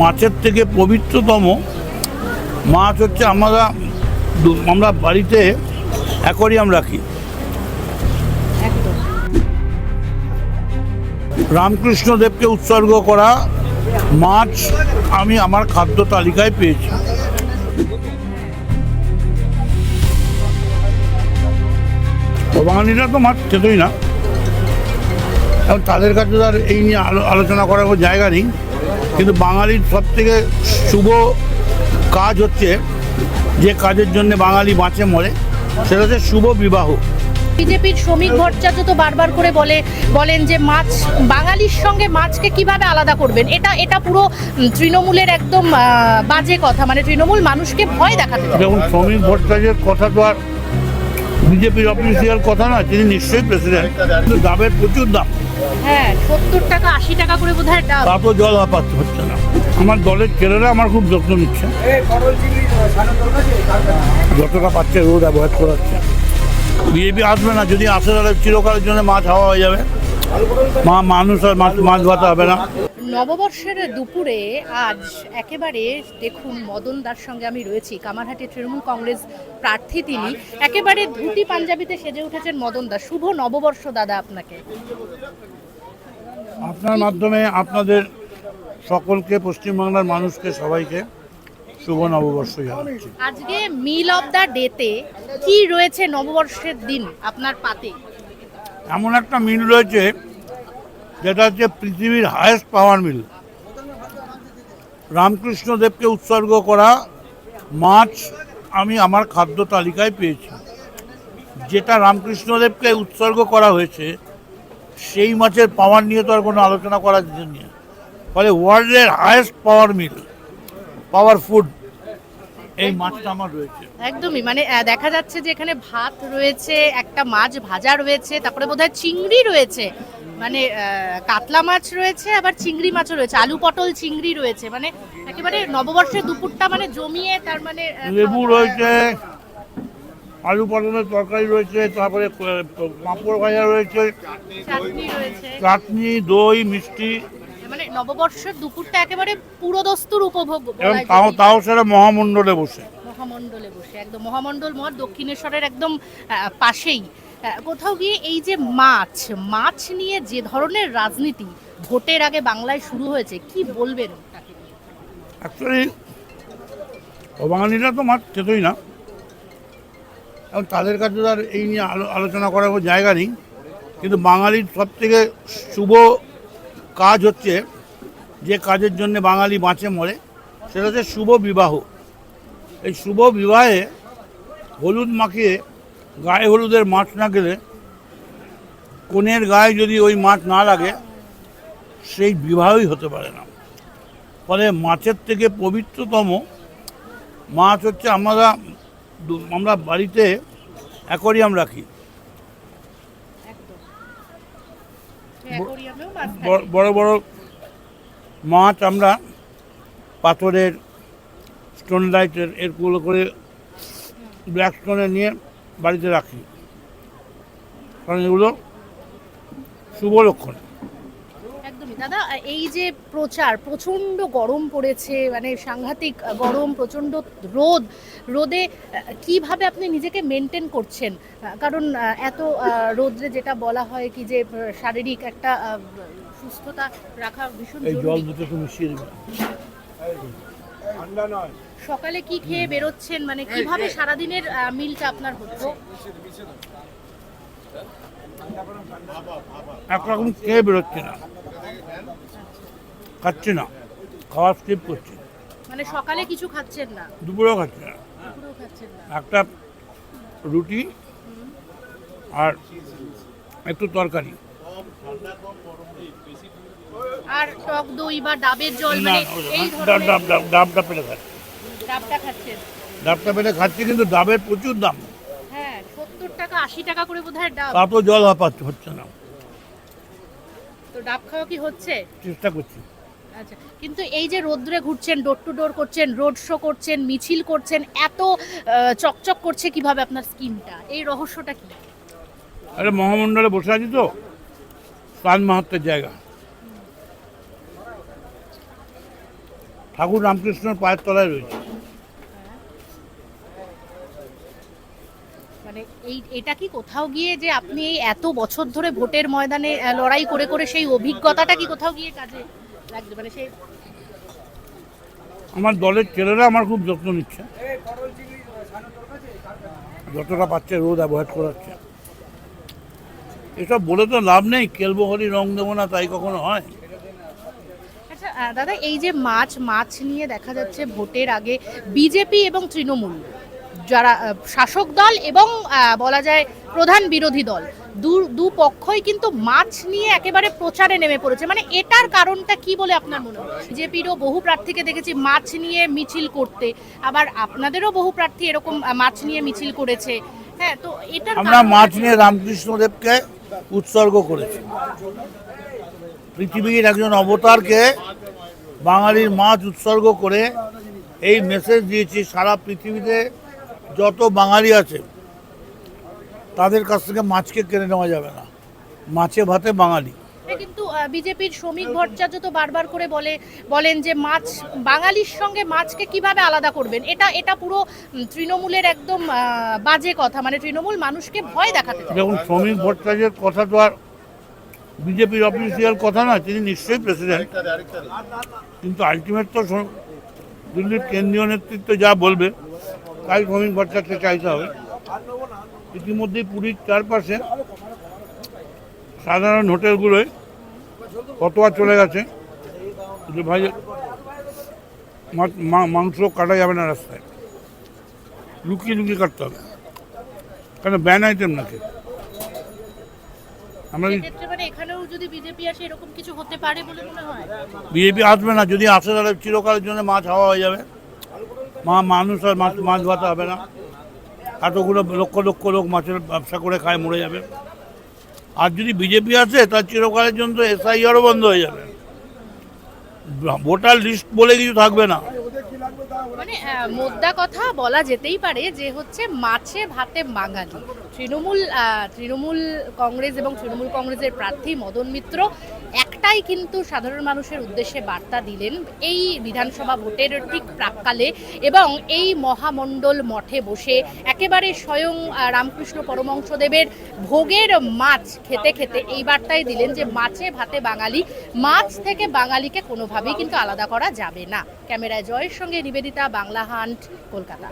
মাছের থেকে পবিত্রতম মাছ হচ্ছে আমরা বাড়িতে অ্যাকোয়ারিয়াম রাখি। রামকৃষ্ণ দেবকে উৎসর্গ করা মাছ আমি আমার খাদ্য তালিকায় পেয়েছি। বাঙালিরা তো মাছ খেতই না, এবং তাদের কাছে তো আর এই নিয়ে আলোচনা করার কোনো জায়গা নেই। কিন্তু বাঙালির সব থেকে শুভ কাজ হচ্ছে, যে কাজের জন্য বাঙালি বাঁচে মরে, সেটা হচ্ছে শুভ বিবাহ। বিজেপির শ্রমিক ভট্টাচার্য তো বারবার করে বলেন যে মাছ, বাঙালির সঙ্গে মাছকে কিভাবে আলাদা করবেন। এটা পুরো তৃণমূলের একদম বাজে কথা, মানে তৃণমূল মানুষকে ভয় দেখাতে চায়। দেখুন, শ্রমিক ভট্টাচার্যের কথা তো আর বিজেপির অফিসিয়াল কথা না, তিনি নিশ্চয়ই প্রেসিডেন্ট। কিন্তু ডাবের প্রচুর দাম। হ্যাঁ, 70 টাকা 80 টাকা করে বোধহয় ডাব। তা তো জল হাপাত হচ্ছে না। আমার দলের ছেলেরা আমার খুব যত্ন নিচ্ছে, যতটা পাচ্ছে রোদ অ্যাভয়েড করাচ্ছে। বিজেপি আসবে না, যদি আসে তাহলে চিরকালের জন্য মাছ হাওয়া হয়ে যাবে, মানুষ আর মাছ ভাত হবে না। নববর্ষের দুপুরে আজ একেবারে দেখুন, মদন দার সঙ্গে আমি রয়েছি। কামারহাটি তৃণমূল কংগ্রেস প্রার্থী তিনি। একেবারে ধুতি পাঞ্জাবিতে সেজে উঠেছেন মদন দা। শুভ নববর্ষ দাদা আপনাকে। আপনার মাধ্যমে আপনাদের সকলকে, পশ্চিমবাংলার মানুষকে, সবাইকে শুভ নববর্ষ জানাচ্ছি। আজকে মিল অফ দ্য ডেতে কি রয়েছে নববর্ষের দিন আপনার পাতে? এমন একটা মিল রয়েছে যেটা হচ্ছে পৃথিবীর হায়েস্ট পাওয়ার মিল। রামকৃষ্ণ দেবকে উৎসর্গ করা মাছ আমি আমার খাদ্য তালিকায় পেয়েছি। যেটা রামকৃষ্ণ দেবকে উৎসর্গ করা হয়েছে সেই মাছের পাওয়ার নিয়ে তো আর কোনো আলোচনা করার জন্য নেই। ফলে ওয়ার্ল্ডের হায়েস্ট পাওয়ার মিল, পাওয়ার ফুড, এই মাছটা আমার রয়েছে। একদমই, মানে দেখা যাচ্ছে যে এখানে ভাত রয়েছে, একটা মাছ ভাজা রয়েছে, তারপরে বোধহয় চিংড়ি রয়েছে, মানে কাতলা মাছ রয়েছে, আবার চিংড়ি মাছও রয়েছে, আলু পটল চিংড়ি রয়েছে। মানে একেবারে নববর্ষের দুপুরটা মানে জমিয়ে, তার মানে লেবু রয়েছে, আলু পটলের তরকারি রয়েছে, তারপরে পাঁপড় ভাজা রয়েছে, চাটনি রয়েছে, চাটনি, দই, মিষ্টি। মানে নববর্ষের দুপুরটা একেবারে পুরোদস্তুর উপভোগ। এবং তাও সেটা মহামণ্ডলে বসে। মহামণ্ডলে বসে, একদম মহামণ্ডল মঠ দক্ষিণেশ্বরের একদম পাশেই। কোথাও গিয়ে এই যে মাছ নিয়ে যে ধরনের রাজনীতি ভোটের আগে বাংলায় শুরু হয়েছে, কি বলবেন? অ্যাকচুয়ালি বাঙালিরা তো মাছ খেতই না, এবং তাদের কাছে তো আর এই নিয়ে আলোচনা করার কোনো জায়গা নেই। কিন্তু বাঙালির সব থেকে শুভ কাজ হচ্ছে, যে কাজের জন্য বাঙালি বাঁচে মরে, সেটা হচ্ছে শুভ বিবাহ। এই শুভ বিবাহে হলুদ মাখিয়ে, গায়ে হলুদের মাছ না গেলে, কনের গায়ে যদি ওই মাছ না লাগে, সেই বিবাহই হতে পারে না। ফলে মাছের থেকে পবিত্রতম মাছ হচ্ছে আমরা বাড়িতে অ্যাকোয়ারিয়াম রাখি। বড় বড় মাছ আমরা পাথরের, স্টোন লাইটের, এরগুলো করে ব্ল্যাক স্টোনে নিয়ে বাড়িতে রাখি, কারণ এগুলো শুভ লক্ষণ। একদমই দাদা, এই যে প্রচন্ড গরম পড়েছে, মানে সাংঘাতিক গরম, প্রচন্ড রোদে কিভাবে আপনি নিজেকে মেনটেন করছেন? কারণ এত রোদ্রে যেটা বলা হয় কি, যে শারীরিক একটা সুস্থতা রাখা ভীষণ এই জল জরুরি। দুটো একটু মিশিয়ে দেবে। সকালে কি খেয়ে বেরোচ্ছেন, মানে কিভাবে সারাদিনের মিলটা আপনার হচ্ছে? একরকম খেয়ে বেরোচ্ছি না, খাচ্ছি না, খাওয়া স্কিপ করছি। মানে সকালে কিছু খাচ্ছেন না, দুপুরেও খাচ্ছি না। দুপুরেও খাচ্ছেন না। একটা রুটি আর একটু তরকারি, আর টক দই বা ডাবের জল, না, মানে এই ধরনের ডাবটা পেলে খাচ্ছি। ডাবটা খাচ্ছেন? ডাবটা পেলে খাচ্ছি, কিন্তু ডাবের প্রচুর দাম। হ্যাঁ, 70 টাকা 80 টাকা করে বোধহয় ডাব। তা তো জল হাপাত হচ্ছে না। তো ডাব খাওয়া কি হচ্ছে? চেষ্টা করছি। আচ্ছা, কিন্তু এই যে রোদ্রে ঘুরছেন, ডোর টু ডোর করছেন, রোড শো করছেন, মিছিল করছেন, এত চকচক করছে কিভাবে আপনার স্কিনটা? এই রহস্যটা কি? আরে মহামণ্ডলে বসে আছি তো, স্নান মাহাত্মের জায়গা। ঠাকুর রামকৃষ্ণর পায়ের তলায় রয়েছে। মানে এটা কি কোথাও গিয়ে যে আপনি এই এত বছর ধরে ভোটের ময়দানে লড়াই করে করে সেই অভিজ্ঞতাটা কি কোথাও গিয়ে কাজে লাগবে, মানে সেই আমার দলের ছেলেরা আমার খুব যত্ন নিচ্ছে, যতটা পাচ্ছে রোদ অ্যাভয়েড করাচ্ছে। এসব বলে তো লাভ নেই, খেলবো হলি রং দেবো না, তাই কখনো হয়? আচ্ছা দাদা, এই যে মাছ নিয়ে দেখা যাচ্ছে ভোটের আগে বিজেপি এবং তৃণমূল যারা শাসক দল এবং বলা যায় প্রধান বিরোধী দল দু পক্ষই কিন্তু মাছ নিয়ে একেবারে প্রচারে নেমে পড়েছে, মানে এটার কারণটা কি বলে আপনার মনে হয়? বিজেপিরও বহু প্রার্থীকে দেখেছি মাছ নিয়ে মিছিল করতে, আবার আপনাদেরও বহু প্রার্থী এরকম মাছ নিয়ে মিছিল করেছে। হ্যাঁ, তো এটার আমরা মাছ নিয়ে রামকৃষ্ণদেবকে উৎসর্গ করেছি। পৃথিবীর একজন অবতারকে বাঙালির মাছ উৎসর্গ করে এই মেসেজ দিয়েছি, সারা পৃথিবীতে যত বাঙালি আছে তাদের কাছ থেকে মাছকে কেড়ে নেওয়া যাবে না, মাছে ভাতে বাঙালি। কিন্তু বিজেপির শ্রমিক ভট্টাচার্য তো বারবার করে বলেন যে মাছ বাঙালির সঙ্গে মাছকে কিভাবে আলাদা করবেন, এটা পুরো তৃণমূলের একদম বাজে কথা, মানে তৃণমূল মানুষকে ভয় দেখাতে চায়। দেখুন, শ্রমিক ভট্টাচার্যের কথা তো আর বিজেপির অফিসিয়াল কথা না, তিনি নিশ্চয়ই প্রেসিডেন্ট, কিন্তু আলটিমেট তো দিল্লির কেন্দ্রীয় নেতৃত্ব যা বলবে তাই শ্রমিক ভট্টাচার্যকে চাইতে হবে। ইতিমধ্যেই পুরীর চারপাশে সাধারণ হোটেলগুলোয় ফতোয়া চলে গেছে যে ভাই মাংস কাটা যাবে না রাস্তায়, লুকিয়ে লুকিয়ে কাটতে হবে, কেন ব্যান আইটেম নাকি। আমরা মানে এখানেও যদি বিজেপি আসে এরকম কিছু হতে পারে বলে মনে হয়? বিজেপি আসবে না, যদি আসে তাহলে চিরকালের জন্য মাছ হাওয়া হয়ে যাবে, মানুষ আর মাছ ভাতে হবে না, এতগুলো লক্ষ লক্ষ লোক মাছের ব্যবসা করে খায় মরে যাবে। আর যদি বিজেপি আসে তার চিরকালের জন্য এসআইআরও বন্ধ হয়ে যাবে, ভোটার লিস্ট বলে কিছু থাকবে না। মানে মোদ্দা কথা বলা যেতেই পারে যে হচ্ছে মাছে ভাতে বাঙালি। তৃণমূল কংগ্রেস এবং তৃণমূল কংগ্রেসের প্রার্থী মদন মিত্র একটাই কিন্তু সাধারণ মানুষের উদ্দেশ্যে বার্তা দিলেন এই বিধানসভা ভোটের ঠিক প্রাক্কালে, এবং এই মহামণ্ডল মঠে বসে একেবারে স্বয়ং রামকৃষ্ণ পরমহংসদেবের ভোগের মাছ খেতে খেতে এই বার্তাই দিলেন যে মাছে ভাতে বাঙালি, মাছ থেকে বাঙালিকে কোনোভাবেই কিন্তু আলাদা করা যাবে না। ক্যামেরায় জয়ের সঙ্গে নিবেদিতা, বাংলা হান্ট, কলকাতা।